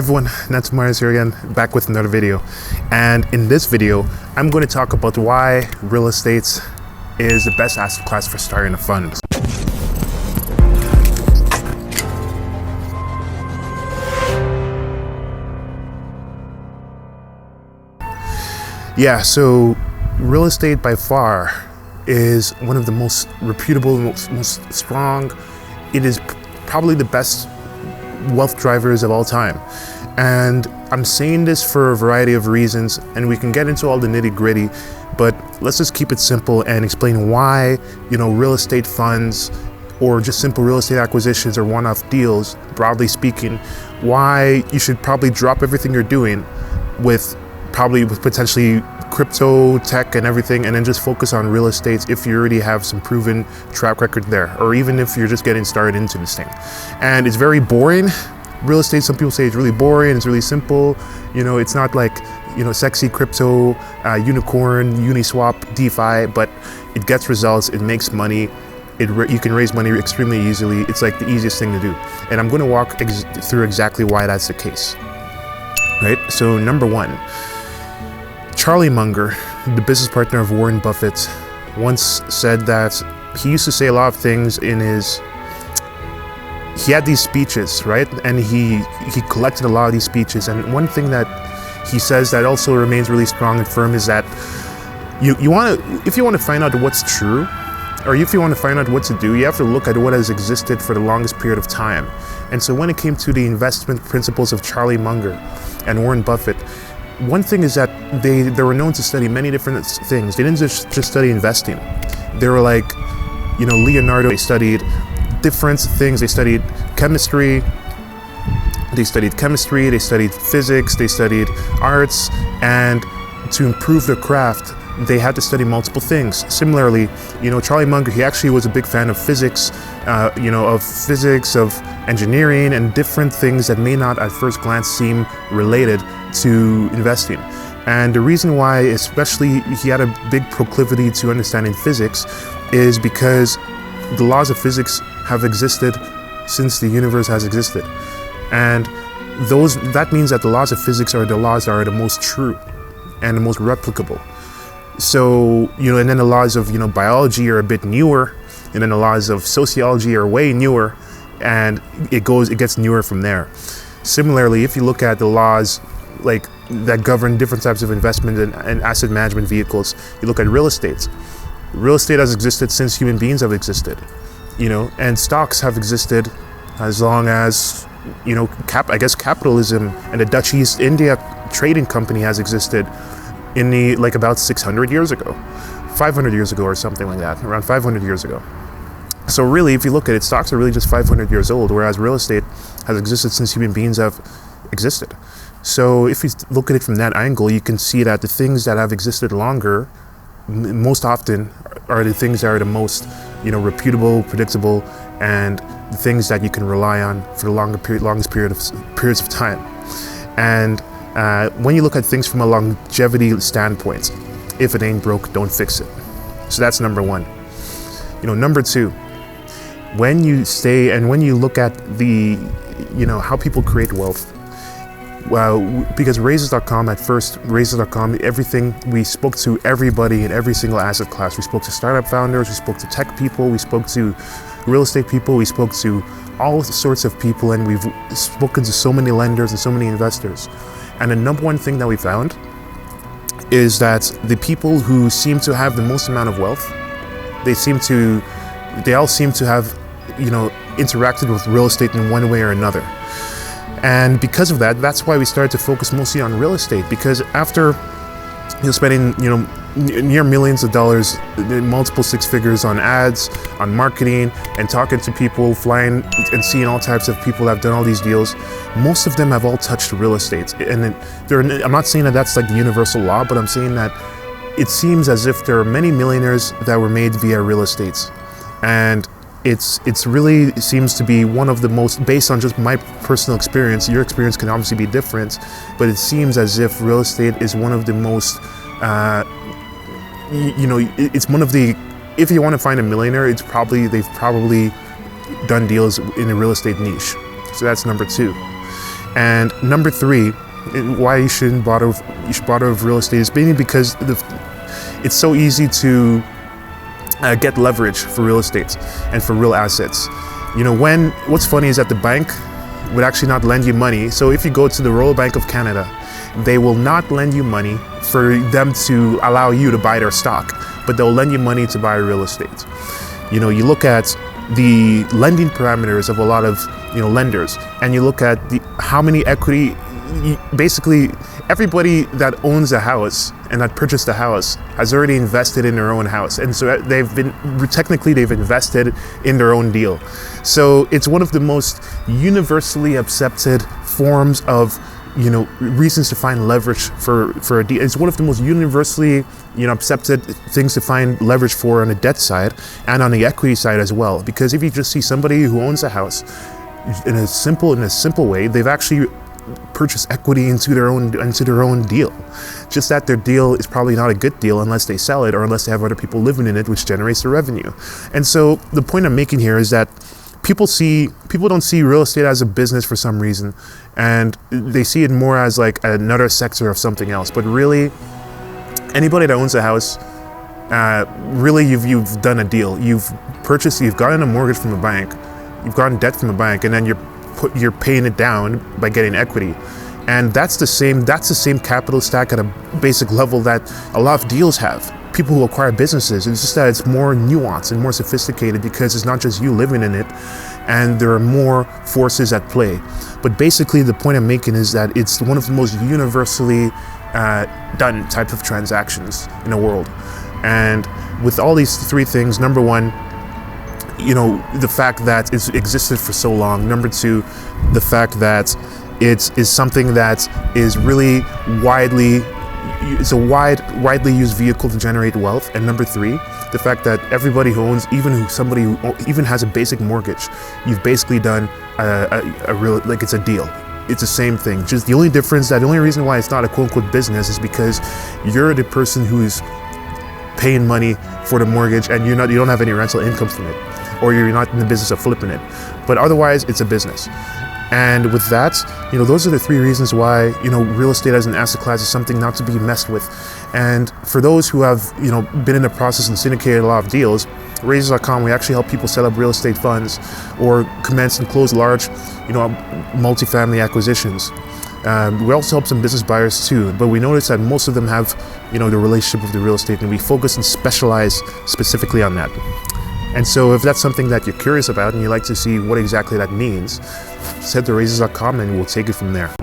everyone, Natu here again, back with another video. And in this video, I'm going to talk about why real estate is the best asset class for starting a fund. Yeah, so real estate by far is one of the most reputable, most strong. It is probably the best wealth drivers of all time. And I'm saying this for a variety of reasons, and we can get into all the nitty-gritty, but let's just keep it simple and explain why, real estate funds or just simple real estate acquisitions or one-off deals, broadly speaking, why you should probably drop everything you're doing with potentially crypto, tech, and everything, and then just focus on real estate if you already have some proven track record there, or even if you're just getting started into this thing. And it's very boring. Real estate, some people say it's really boring, it's really simple. It's not like, sexy crypto, unicorn, Uniswap, DeFi, but it gets results, it makes money. You can raise money extremely easily. It's like the easiest thing to do. And I'm going to walk through exactly why that's the case. Right? So number one, Charlie Munger, the business partner of Warren Buffett, once said that he used to say a lot of things he had these speeches, right? And he collected a lot of these speeches. And one thing that he says that also remains really strong and firm is that if you want to find out what's true, or if you want to find out what to do, you have to look at what has existed for the longest period of time. And so when it came to the investment principles of Charlie Munger and Warren Buffett, one thing is that they were known to study many different things. They didn't just study investing. They were like, Leonardo. They studied different things. They studied chemistry. They studied physics. They studied arts. And to improve their craft, they had to study multiple things. Similarly, Charlie Munger, he actually was a big fan of physics, of engineering, and different things that may not at first glance seem related to investing. And the reason why, especially, he had a big proclivity to understanding physics is because the laws of physics have existed since the universe has existed. And that means that the laws of physics are the laws that are the most true and the most replicable. So, and then the laws of, biology are a bit newer, and then the laws of sociology are way newer, and it gets newer from there. Similarly, if you look at the laws that govern different types of investment and asset management vehicles, you look at real estate. Real estate has existed since human beings have existed, and stocks have existed as long as, capitalism and the Dutch East India Trading Company has existed in about 600 years ago, 500 years ago or something like that, around 500 years ago. So really, if you look at it, stocks are really just 500 years old, whereas real estate has existed since human beings have existed. So if you look at it from that angle, you can see that the things that have existed longer, most often, are the things that are the most, reputable, predictable, and the things that you can rely on for the longest periods of time. And when you look at things from a longevity standpoint, if it ain't broke, don't fix it. So that's number one. Number two, when you look at how people create wealth, because Raises.com, everything, we spoke to everybody in every single asset class. We spoke to startup founders, we spoke to tech people, we spoke to real estate people, we spoke to all sorts of people, and we've spoken to so many lenders and so many investors. And the number one thing that we found is that the people who seem to have the most amount of wealth, they all seem to have, interacted with real estate in one way or another. And because of that, that's why we started to focus mostly on real estate, because after spending, near millions of dollars, multiple six figures on ads, on marketing, and talking to people, flying and seeing all types of people that have done all these deals, most of them have all touched real estate. And I'm not saying that that's like the universal law, but I'm saying that it seems as if there are many millionaires that were made via real estate. And it's really seems to be one of the most, based on just my personal experience, your experience can obviously be different, but it seems as if real estate is one of the most, it's one of the, if you want to find a millionaire, they've probably done deals in the real estate niche. So that's number two. And number three, why you should bother with real estate is mainly because it's so easy to get leverage for real estate and for real assets. What's funny is that the bank would actually not lend you money. So if you go to the Royal Bank of Canada, they will not lend you money for them to allow you to buy their stock, but they'll lend you money to buy real estate. You look at the lending parameters of a lot of lenders, and you look at how many equity. Basically, everybody that owns a house and that purchased a house has already invested in their own house, and so they've invested in their own deal. So it's one of the most universally accepted forms of reasons to find leverage for a deal. It's one of the most universally accepted things to find leverage for on the debt side and on the equity side as well. Because if you just see somebody who owns a house in a simple way, they've actually purchase equity into their own deal. Just that their deal is probably not a good deal unless they sell it or unless they have other people living in it, which generates the revenue. And so the point I'm making here is that people don't see real estate as a business for some reason, and they see it more as like another sector of something else. But really, anybody that owns a house, really you've done a deal. You've gotten a mortgage from a bank, you've gotten debt from a bank, and then you're paying it down by getting equity. And that's the same capital stack at a basic level that a lot of deals have. People who acquire businesses, it's just that it's more nuanced and more sophisticated because it's not just you living in it, and there are more forces at play. But basically the point I'm making is that it's one of the most universally done type of transactions in the world. And with all these three things, number one, the fact that it's existed for so long. Number two, the fact that it is something that is really widely used vehicle to generate wealth. And number three, the fact that everybody who owns, somebody who even has a basic mortgage, you've basically done a real, like it's a deal. It's the same thing. Just the only reason why it's not a quote unquote business is because you're the person who's paying money for the mortgage and you don't have any rental income from it, or you're not in the business of flipping it. But otherwise, it's a business. And with that, those are the three reasons why, real estate as an asset class is something not to be messed with. And for those who have, been in the process and syndicated a lot of deals, Raises.com, we actually help people set up real estate funds or commence and close large, multifamily acquisitions. We also help some business buyers too, but we notice that most of them have, the relationship with the real estate, and we focus and specialize specifically on that. And so if that's something that you're curious about and you'd like to see what exactly that means, just head to Raises.com and we'll take it from there.